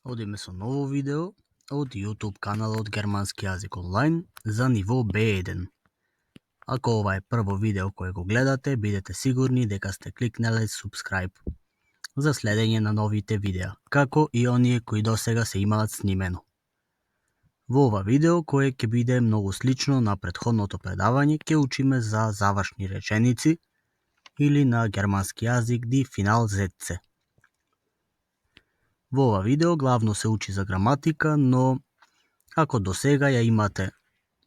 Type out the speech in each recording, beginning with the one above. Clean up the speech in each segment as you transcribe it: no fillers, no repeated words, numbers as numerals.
Одиме со ново видео од YouTube каналот Германски јазик онлайн за ниво B1. Ако ова е прво видео кое го гледате, бидете сигурни дека сте кликнале subscribe за следење на новите видеа, како и оние кои досега се имаат снимено. Во ова видео, кое ќе биде многу слично на претходното предавање, ќе учиме за завршни реченици или на германски јазик die Finalsätze. Во ова видео главно се учи за граматика, но ако досега ја имате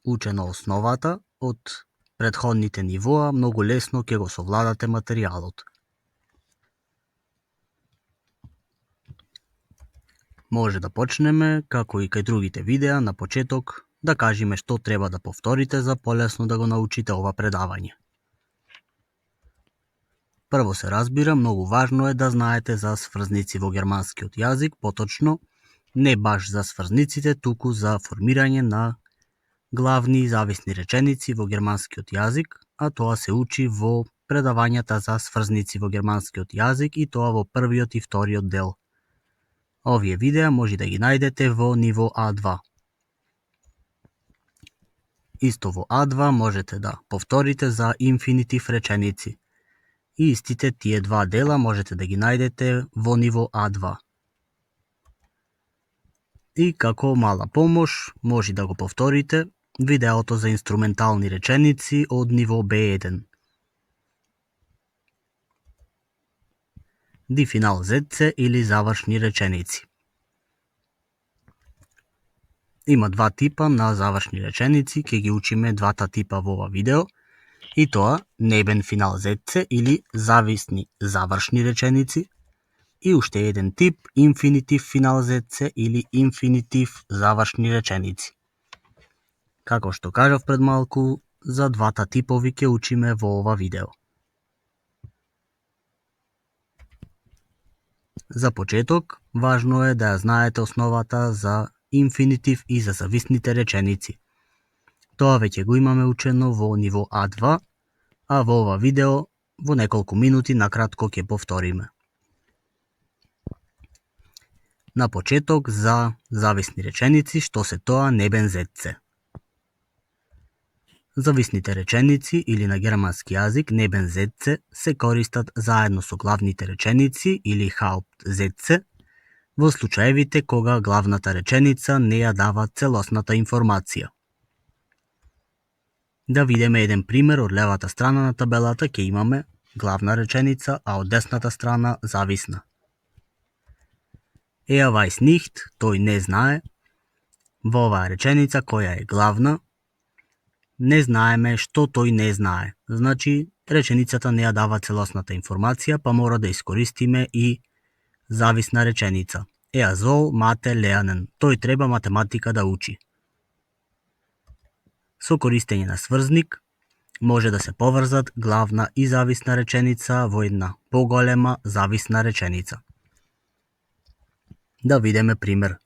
учено основата од претходните нивоа, многу лесно ќе го совладате материјалот. Може да почнеме, како и кај другите видеа, на почеток да кажеме што треба да повторите за полесно да го научите ова предавање. Прво се разбира, многу важно е да знаете за сврзници во германскиот јазик, поточно не баш за сврзниците, туку за формирање на главни и зависни реченици во германскиот јазик, а тоа се учи во предавањата за сврзници во германскиот јазик и тоа во првиот и вториот дел. Овие видеа може да ги најдете во ниво А2. Исто во А2 можете да повторите за инфинитив реченици. И истите тие два дела можете да ги најдете во ниво А2. И како мала помош, може да го повторите видеото за инструментални реченици од ниво B1. Die Finalsätze или завршни реченици. Има два типа на завршни реченици, ќе ги учиме двата типа во ова видео. И тоа Nebenfinalsätze или зависни завршни реченици и уште еден тип Infinitiv Finalsätze или инфинитив завршни реченици. Како што кажав пред малку, за двата типови ќе учиме во ова видео. За почеток, важно е да ја знаете основата за инфинитив и за зависните реченици. Тоа веќе го имаме учено во ниво А2, а во ова видео во неколку минути накратко ќе повториме. На почеток за зависни реченици, што се тоа Nebensätze. Зависните реченици или на германски јазик Nebensätze се користат заедно со главните реченици или Hauptsätze во случаевите кога главната реченица не ја дава целосната информација. Да видиме еден пример од левата страна на табелата, ќе имаме главна реченица, а од десната страна зависна. Er weiß nicht, тој не знае. Во оваа реченица која е главна, не знаеме што тој не знае. Значи, реченицата не ја дава целосната информација, па мора да искористиме и зависна реченица. Er soll Mathe lernen. Тој треба математика да учи. Со користење на сврзник може да се поврзат главна и зависна реченица во една поголема зависна реченица. Да видиме пример.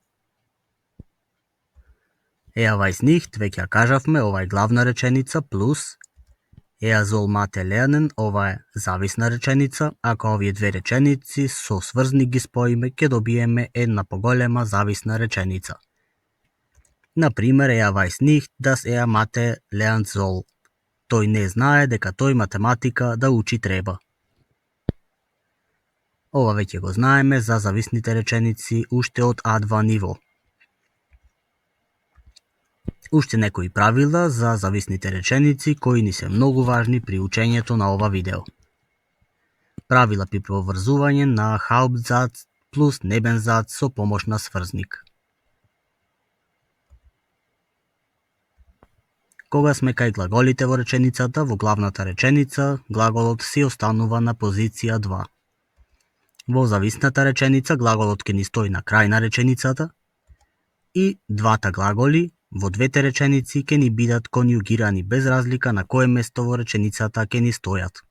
Er weiß nicht, веќе ја кажавме, ова е главна реченица, плюс Er soll Mathe lernen, ова е зависна реченица. Ако овие две реченици со сврзник ги споиме, ќе добиеме една поголема зависна реченица. Например, er weiß nicht, dass er Mathe lernen soll. Тој не знае дека тој математика да учи треба. Ова веќе го знаеме за зависните реченици уште од А2 ниво. Уште некои правила за зависните реченици кои ни се многу важни при учењето на ова видео. Правила при поврзување на Hauptsatz плюс Nebensatz со помош на сврзник. Кога сме кај глаголите во реченицата, во главната реченица, глаголот си останува на позиција 2. Во зависната реченица, глаголот ќе ни стои на крај на реченицата и двата глаголи во двете реченици ќе ни бидат конјугирани без разлика на кое место во реченицата ќе ни стојат.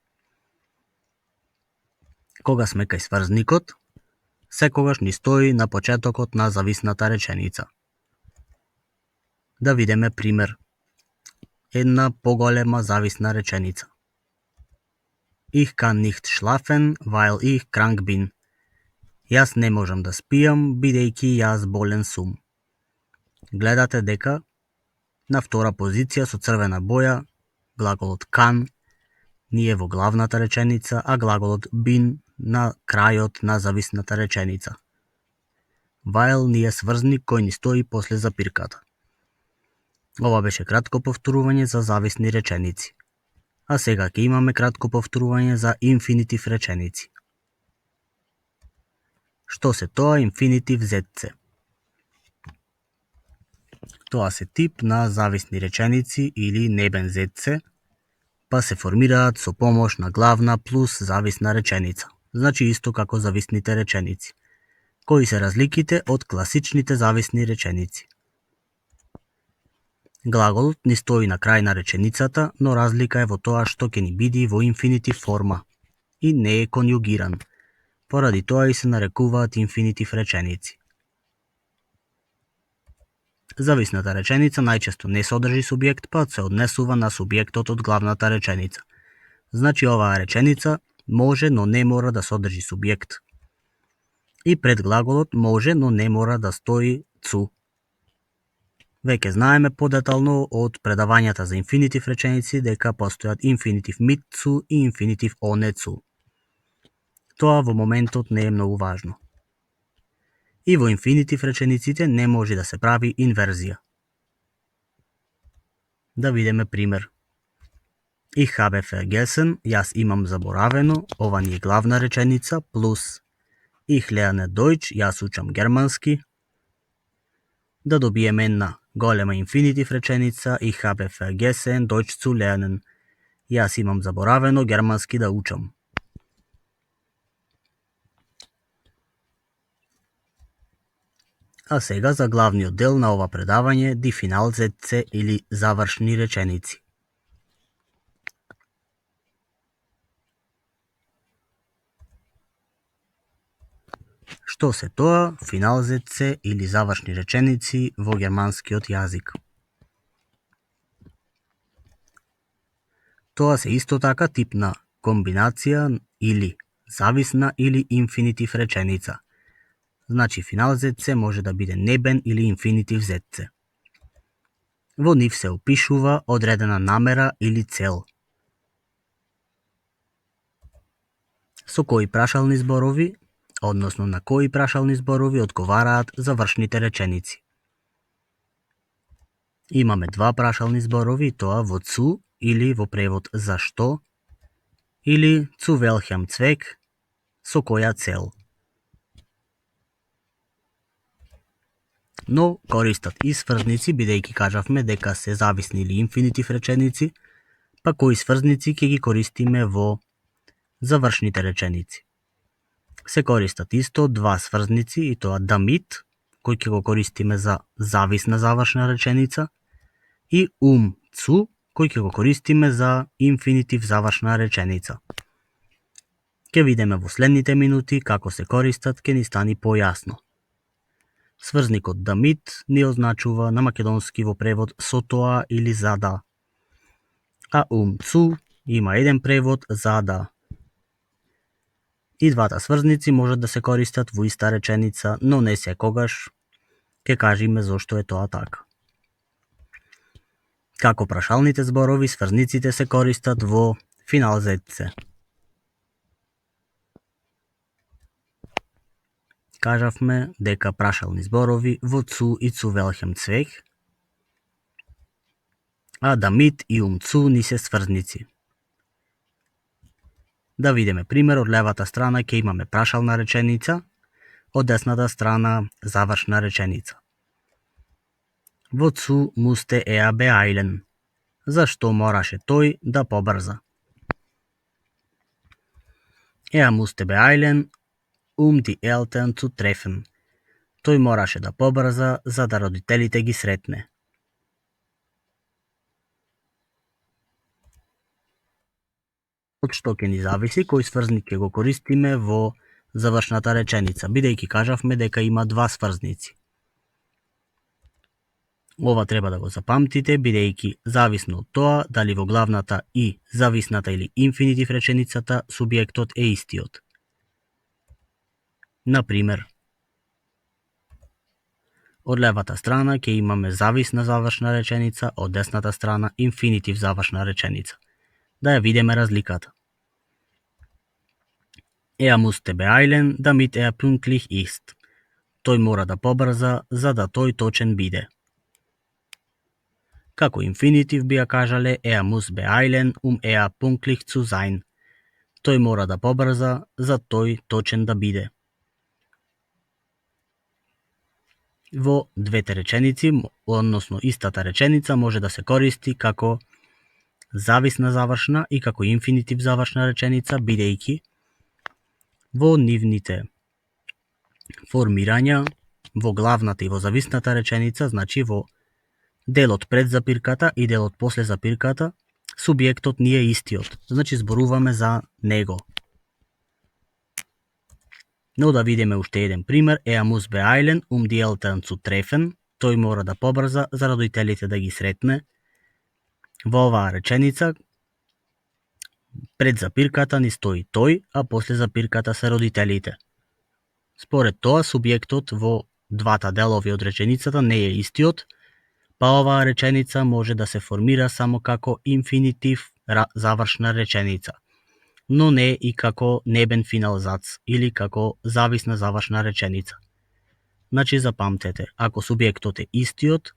Кога сме кај сврзникот, секогаш ни стои на почетокот на зависната реченица. Да видиме пример. Една поголема зависна реченица. Ich kann nicht schlafen, weil ich krank bin. Јас не можам да спијам, бидејќи јас болен сум. Гледате дека на втора позиција со црвена боја глаголот can ни е во главната реченица, а глаголот been на крајот на зависната реченица. While ни е сврзник кој ни стои после запирката. Ова беше кратко повторување за зависни реченици. А сега ќе имаме кратко повторување за инфинитив реченици. Што се тоа инфинитив зетце? Тоа се тип на зависни реченици или небен зетце, па се формираат со помош на главна плюс зависна реченица. Значи исто како зависните реченици. Кои се разликите од класичните зависни реченици? Глаголот ни стои на крај на реченицата, но разлика е во тоа што ќе ни биде во инфинитив форма и не е конјугиран. Поради тоа и се нарекуваат инфинитив реченици. Зависната реченица најчесто не содржи субјект, па се однесува на субјектот од главната реченица. Значи оваа реченица може, но не мора да содржи субјект. И пред глаголот може, но не мора да стои цу. Веќе знаеме подетално од предавањата за инфинитив реченици дека постојат инфинитив mit zu и инфинитив ohne zu. Тоа во моментот не е многу важно. И во инфинитив речениците не може да се прави инверзија. Да видиме пример. Ich habe vergessen, јас имам заборавено, ова ни е главна реченица, плюс Ich lerne Deutsch, јас учам германски. Да добиеме една голема инфинитив реченица, Ich habe vergessen, Deutsch zu lernen. Јас имам заборавено германски да учам. А сега за главниот дел на ова предавање, die Finalsätze или завршни реченици. Што се тоа Finalsätze или завршни реченици во германскиот јазик? Тоа се исто така тип на комбинација или зависна или инфинитив реченица. Значи Finalsätze може да биде небен или инфинитив зетце. Во нив се опишува одредена намера или цел. Со кои прашални зборови, односно на кои прашални зборови одговараат завршните реченици. Имаме два прашални зборови, тоа во zu или во превод за што, или zu welchem Zweck, со која цел. Но користат и сврзници, бидејќи кажавме дека се зависни или инфинитив реченици, па кои сврзници ќе ги користиме во завршните реченици. Се користат исто два сврзници и тоа damit, кој ќе го користиме за зависна завршна реченица, и zu, кој ќе го користиме за инфинитив завршна реченица. Ке видиме во следните минути како се користат, ке ни стани појасно. Сврзникот damit ни означува на македонски во превод со тоа или за да. А zu има еден превод за да. И двата сврзници можат да се користат во иста реченица, но не секогаш. Ке кажеме зошто е тоа така. Како прашалните зборови, сврзниците се користат во Finalsätze. Кажавме дека прашални зборови во zu и zu welchem Zweck, а damit и zu ни се сврзници. Да видиме пример, од левата страна ќе имаме прашална реченица, од десната страна завршна реченица. Wozu musste er beeilen? Зашто мораше тој да побрза? Er musste beeilen, die Eltern zu treffen. Тој мораше да побрза за да родителите ги сретне. Од што ќе ни зависи кој сврзник ќе го користиме во завршната реченица, бидејќи кажавме дека има два сврзници. Ова треба да го запамтите, бидејќи зависно од тоа дали во главната и зависната или инфинитив реченицата субјектот е истиот. Например, од левата страна ќе имаме зависна завршна реченица, од десната страна инфинитив завршна реченица. Да ја видиме разликата. Er musste beeilen, damit er pünktlich ist. Тој мора да побрза, за да тој точен биде. Како инфинитив би ја кажале er muss beeilen, er pünktlich zu sein. Тој мора да побрза, за тој точен да биде. Во двете реченици, односно истата реченица, може да се користи како зависна завршна и како инфинитив завршна реченица, бидејќи во нивните формирања, во главната и во зависната реченица, значи во делот пред запирката и делот после запирката, субјектот ни е истиот, значи зборуваме за него. Но да видиме уште еден пример, er muss beeilen, die Eltern zu treffen. Тој мора да побрза за родителите да ги сретне. Во оваа реченица, пред запирката ни стои тој, а после запирката се родителите. Според тоа, субјектот во двата делови од реченицата не е истиот, па оваа реченица може да се формира само како инфинитив завршна реченица, но не и како небен финалзац или како зависна завршна реченица. Значи, запамтете, ако субјектот е истиот,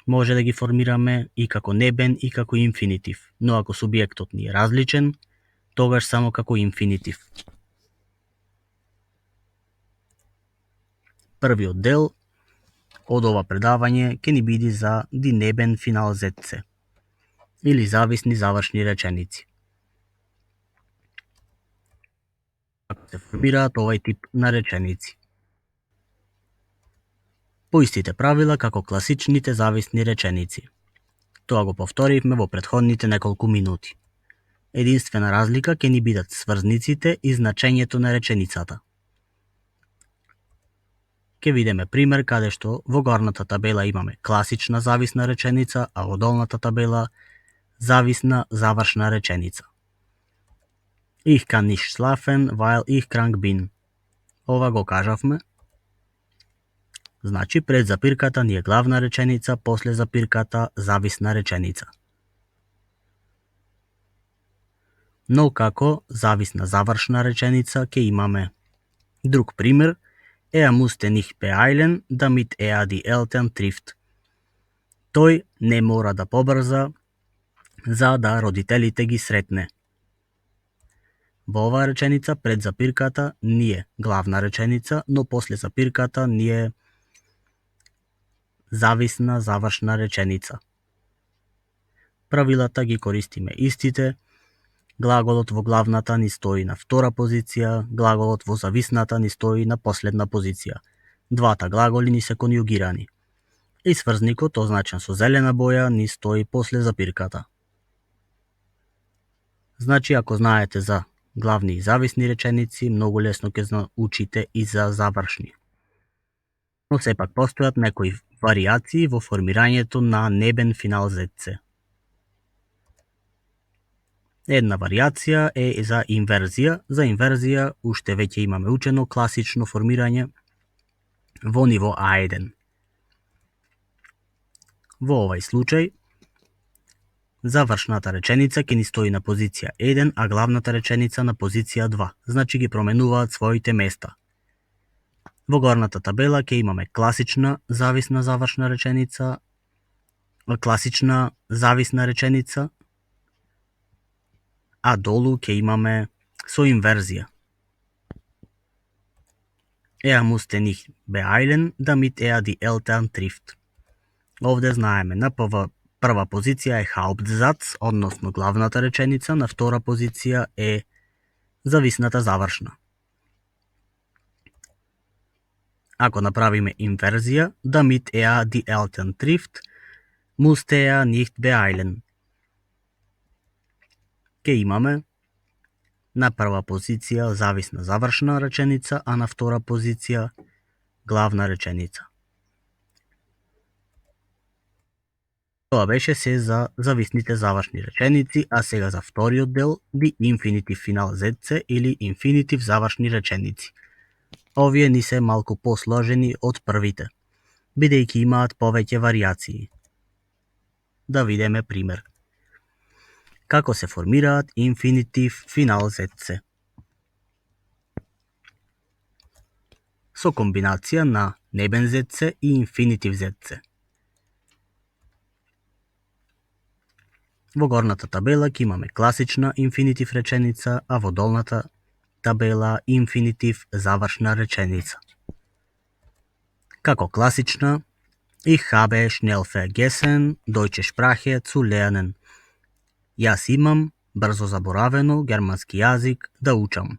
може да ги формираме и како небен и како инфинитив, но ако субјектот ни е различен, тогаш само како инфинитив. Првиот дел од ова предавање ќе ни биде за die neben Finalsätze или зависни завршни реченици. Како се формираат овај тип на реченици? По истите правила како класичните зависни реченици. Тоа го повторивме во претходните неколку минути. Единствена разлика ќе ни бидат сврзниците и значењето на реченицата. Ќе видиме пример каде што во горната табела имаме класична зависна реченица, а во долната табела зависна завршна реченица. Ich kann nicht schlafen, weil ich krank bin. Ова го кажавме. Значи, пред запирката ни е главна реченица, после запирката зависна реченица. Но како зависна завршна реченица ќе имаме друг пример. Er musste nicht beeilen, damit er die Eltern trifft. Тој не мора да побрза, за да родителите ги сретне. Во оваа реченица пред запирката ни е главна реченица, но после запирката ни е зависна завршна реченица. Правилата ги користиме истите. Глаголот во главната ни стои на втора позиција, глаголот во зависната ни стои на последна позиција. Двата глаголи ни се конјугирани. И сврзникот, означен со зелена боја, ни стои после запирката. Значи, ако знаете за главни и зависни реченици, многу лесно ќе учите и за завршни. Но сепак постојат некои варијации во формирањето на небен Finalsätze. Една варијација е за инверзија. За инверзија уште веќе имаме учено класично формирање во ниво A1. Во овај случај, завршната реченица ќе ни стои на позиција 1, а главната реченица на позиција 2. Значи ги променуваат своите места. Во горната табела ќе имаме класична зависна завршна реченица, класична зависна реченица, а долу ќе имаме со инверзија. Er musste nicht beeilen, damit er die Eltern trifft. Овде знаеме, на прва позиција е Hauptsatz, односно главната реченица, на втора позиција е зависната завршна. Ако направиме инверзија, damit er die Eltern trifft, musste er nicht beeilen. Ке имаме на прва позиција зависна завршна реченица, а на втора позиција главна реченица. Тоа беше се за зависните завршни реченици, а сега за вториот дел, die Infinitiv Finalsätze или инфинитив завршни реченици. овие ни се малку посложени од првите, бидејќи имаат повеќе варијации. Да видиме пример. Како се формираат инфинитив финал зетце. Со комбинација на небен зетце и инфинитив зетце. Во горната табела ќе имаме класична инфинитив реченица, а во долната табела инфинитив завршна реченица. Како класична, Ich habe schnell vergessen deutsche Sprache zu lernen. Јас имам брзо заборавено германски јазик да учам.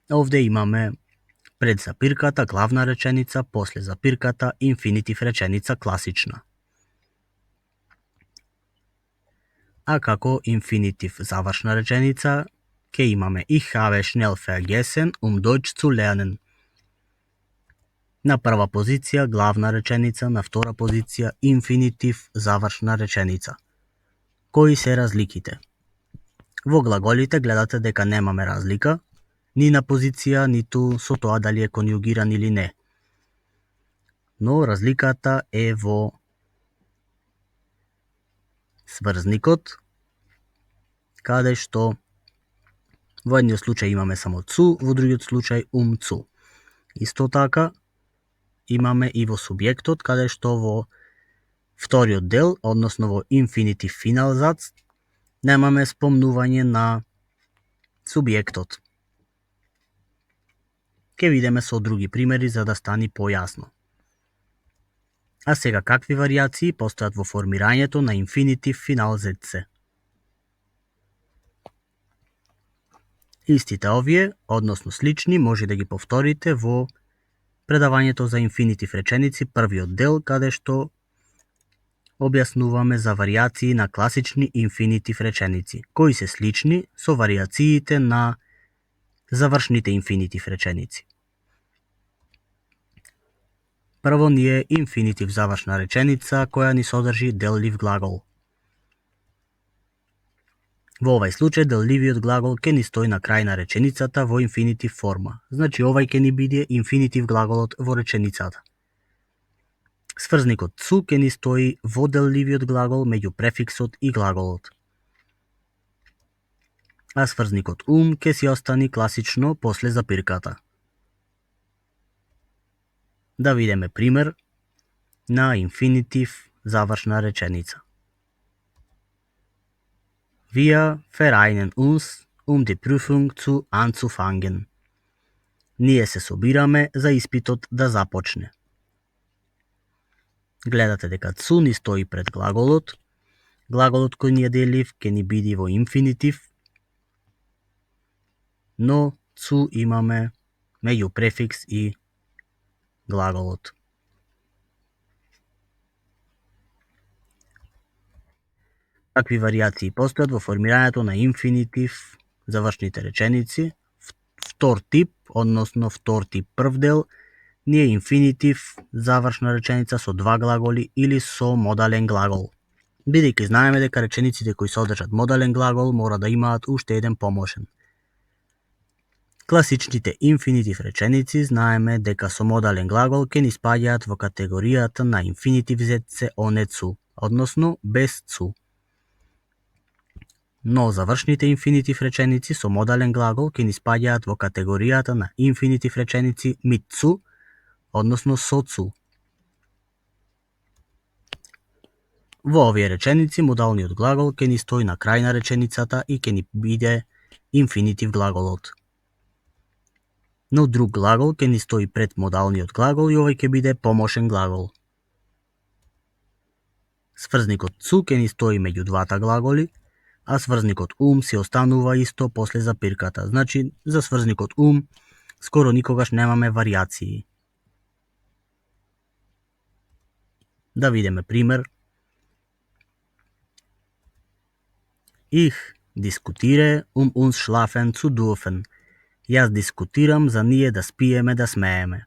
Овде имаме пред запирката главна реченица, после запирката инфинитив реченица класична. А како инфинитив завршна реченица, ќе имаме Ich habe schnell vergessen Deutsch zu lernen. На прва позиција главна реченица, на втора позиција инфинитив завршна реченица. Кои се разликите? Во глаголите гледате дека немаме разлика, ни на позиција, ниту со тоа дали е конјугиран или не. Но разликата е во сврзникот, каде што во едниот случај имаме само цу, во другиот случај цу. Исто така, имаме и во субјектот, каде што во вториот дел, односно во инфинитив финал зац, немаме спомнување на субјектот. Ке видиме со други примери за да стани појасно. А сега какви варијации постојат во формирањето на инфинитив финал зетце? Истите овие, односно слични, може да ги повторите во предавањето за инфинитив реченици, првиот дел, каде што објаснуваме за варијации на класични инфинитив реченици, кои се слични со варијациите на завршните инфинитив реченици. Прво ни е инфинитив завршна реченица која ни содржи деллив глагол. Во овај случај делливиот глагол ќе ни стои на крај на реченицата во инфинитив форма, значи овај ќе ни биде инфинитив глаголот во реченицата. Сврзникот цу ќе ни стои во делливиот глагол меѓу префиксот и глаголот. А сврзникот ќе си остани класично после запирката. Да видиме пример на инфинитив завршна реченица. Wir vereinen uns die Prüfung zu anzufangen. Ние се собираме за испитот да започне. Гледате дека цу ни стои пред глаголот. Глаголот кој ни е делив ќе ни биде во инфинитив, но цу имаме меѓу префикс и глаголот. Какви варијации постојат во формирањето на инфинитив завршните реченици? Втор тип, односно втор тип прв дел, ни е инфинитив завршна реченица со два глаголи или со модален глагол. Бидејќи знаеме дека речениците кои содржат модален глагол мора да имаат уште еден помошен. Класичните инфинитив реченици знаеме дека со модален глагол ќе ни спаѓаат во категоријата на инфинитив зетце оне цу, односно без цу. Но завршните инфинитив реченици со модален глагол ќе ни спаѓаат во категоријата на инфинитив реченици мит цу, односно со цу. Во овие реченици модалниот глагол ќе ни стои на крај на реченицата и ќе ни биде инфинитив глаголот. Но друг глагол ќе ни стои пред модалниот глагол и овој ќе биде помошен глагол. Сврзникот цу ќе ни стои меѓу двата глаголи, а сврзникот си останува исто после запирката. Значи, за сврзникот скоро никогаш немаме варијации. Да видиме пример. Ich diskutiere uns schlafen zu dürfen. Јас дискутирам за ние да спиеме да смееме.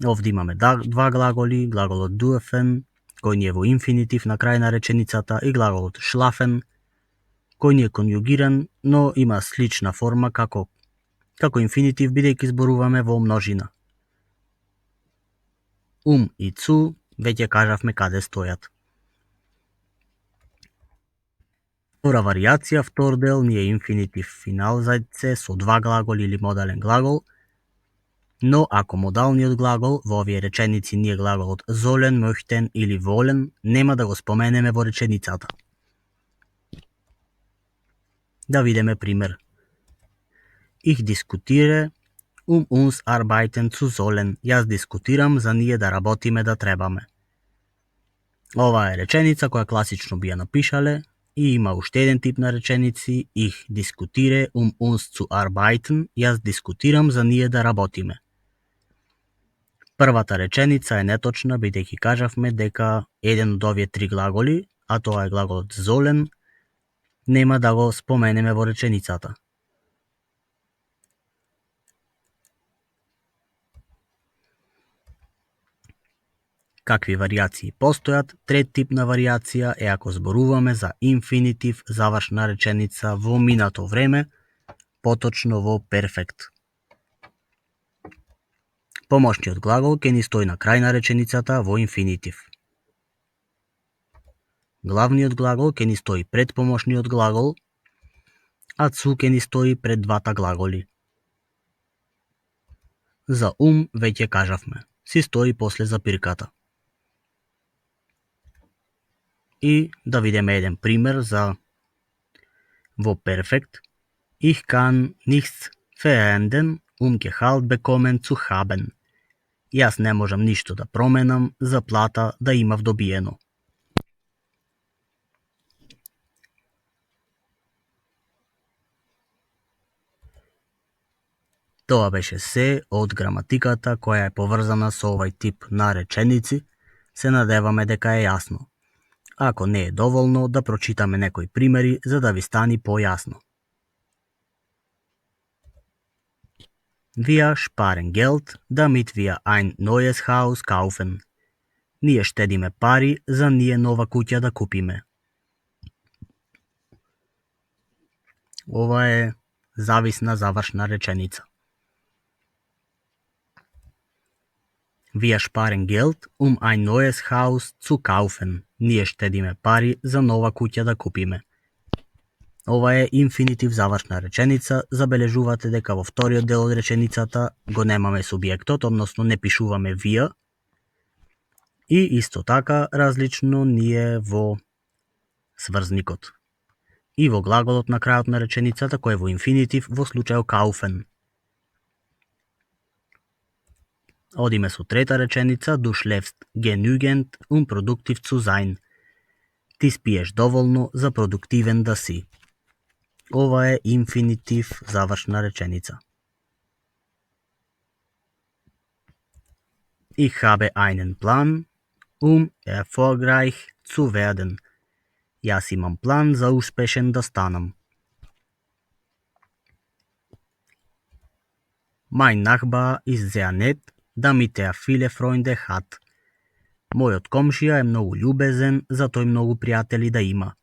Овде имаме два глаголи, глаголот dürfen, кој ни е во инфинитив на крај на реченицата, и глаголот schlafen, кој ни е конјугиран, но има слична форма како како инфинитив бидејќи зборуваме во множина. И цу веќе кажавме каде стојат. Втора варијација, втор дел, ни е инфинитив финал зајце со два глаголи или модален глагол, но ако модалниот глагол во овие реченици ни е глаголот золен, мохтен или волен, нема да го споменеме во реченицата. Да видиме пример. Ich diskutiere uns arbeiten zu sollen. Јас дискутирам за ние да работиме да требаме. Ова е реченица која класично би ја напишале и има уште еден тип на реченици. Ich diskutiere uns zu arbeiten. Јас дискутирам за ние да работиме. Првата реченица е неточна бидејќи кажавме дека еден од овие три глаголи, а тоа е глаголот sollen, нема да го споменеме во реченицата. Какви варијации постојат? Трет тип на варијација е ако зборуваме за инфинитив завршна реченица во минато време, поточно во перфект. Помошниот глагол ќе ни стои на крај на реченицата во инфинитив. Главниот глагол ќе ни стои пред помошниот глагол, а цу ќе ни стои пред двата глаголи. За веќе кажавме, си стои после запирката. И да видиме еден пример за во перфект. Ich kann nichts verändern, Gehalt bekommen zu haben. Јас не можам ништо да променам за плата да имав добиено. Тоа беше се од граматиката која е поврзана со овај тип на реченици. Се надеваме дека е јасно. Ако не е доволно, да прочитаме некои примери за да ви стани појасно. Wir sparen Geld, damit wir ein neues Haus kaufen. Ние штедиме пари за ние нова куќа да купиме. Ова е зависна завршна реченица. Wir sparen Geld, ein neues Haus zu kaufen. Ние штедиме пари за нова куќа да купиме. Ова е инфинитив завршна реченица. Забележувате дека во вториот дел од реченицата го немаме субјектот, односно не пишуваме вие. И исто така различно ни е во сврзникот. И во глаголот на крајот на реченицата кој е во инфинитив во случајот kaufen. Одиме со трета реченица, du schläfst genügend, produktiv zu sein. Ти спиеш доволно за продуктивен да си. Ова е инфинитив завршна реченица. Ich habe einen Plan, erfolgreich zu werden. Јас имам план за успешен да станам. Mein Nachbar ist sehr nett, damit viele Freunde hat. Мојот комшија е многу љубезен, затоа многу пријатели да има.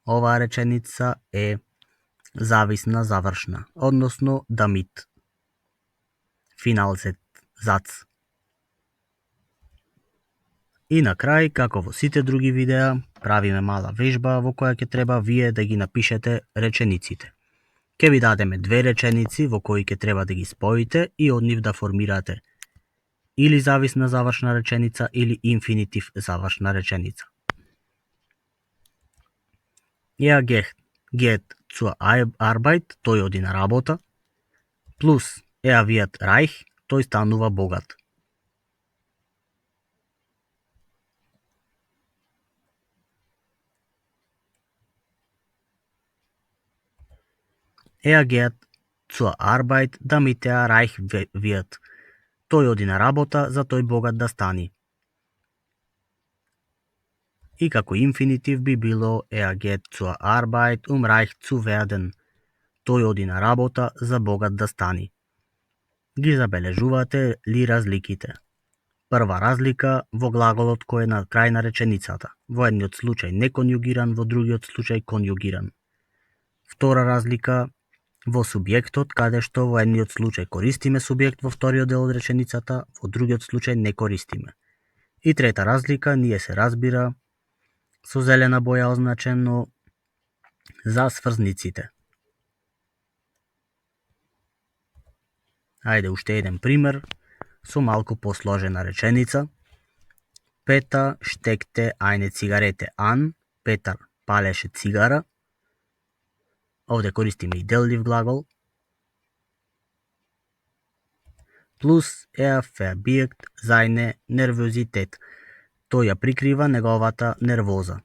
Оваа реченица е зависна завршна, односно damit. Финалзет зац. И на крај, како во сите други видеа, правиме мала вежба во која ќе треба вие да ги напишете речениците. Ке ви дадеме две реченици во кои ќе треба да ги споите и од нив да формирате или зависна завршна реченица или инфинитив завршна реченица. Geht zur Arbeit, тој оди на работа, плюс wird reich, тој станува богат. Geht zur Arbeit, damit reich wird. Тој оди на работа за тој богат да стани. И како инфинитив би било geht zur Arbeit, reich zu werden. Тој оди на работа за богат да стани. Ги забележувате ли разликите? Прва разлика во глаголот кој е на крај на реченицата. Во едниот случај неконјугиран, во другиот случај конјугиран. Втора разлика, во субјектот, каде што во едниот случај користиме субјект во вториот дел од реченицата, во другиот случај не користиме. И трета разлика, ние се разбира со зелена боја означено за сврзниците. Ајде уште еден пример со малку посложена реченица. Петар steckte eine Zigarette an. Петар палеше цигара. Овде користиме и деллив глагол. Плюс verbirgt seine Nervosität. Тој ја прикрива неговата нервоза.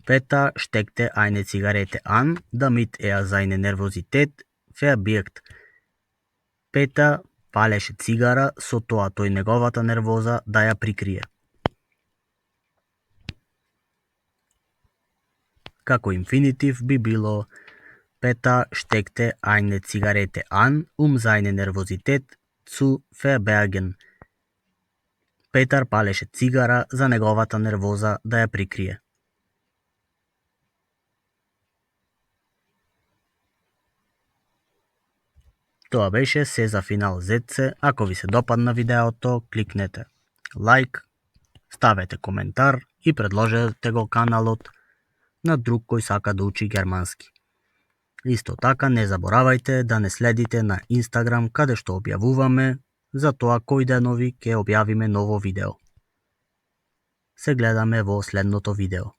Peter steckte eine Zigarette an, damit seine Nervosität verbirgt. Петар палеше цигара, со тоа тој неговата нервоза да ја прикрие. Како инфинитив би било Peter steckte eine Zigarette an, seine Nervosität zu verbergen. Петар палеше цигара за неговата нервоза да ја прикрие. Тоа беше се за финал зетце. Ако ви се допадна видеото, кликнете лайк, ставете коментар и предложете го каналот на друг кој сака да учи германски. Исто така не заборавајте да не следите на Инстаграм, каде што објавуваме за тоа кој денови ќе објавиме ново видео. Се гледаме во следното видео.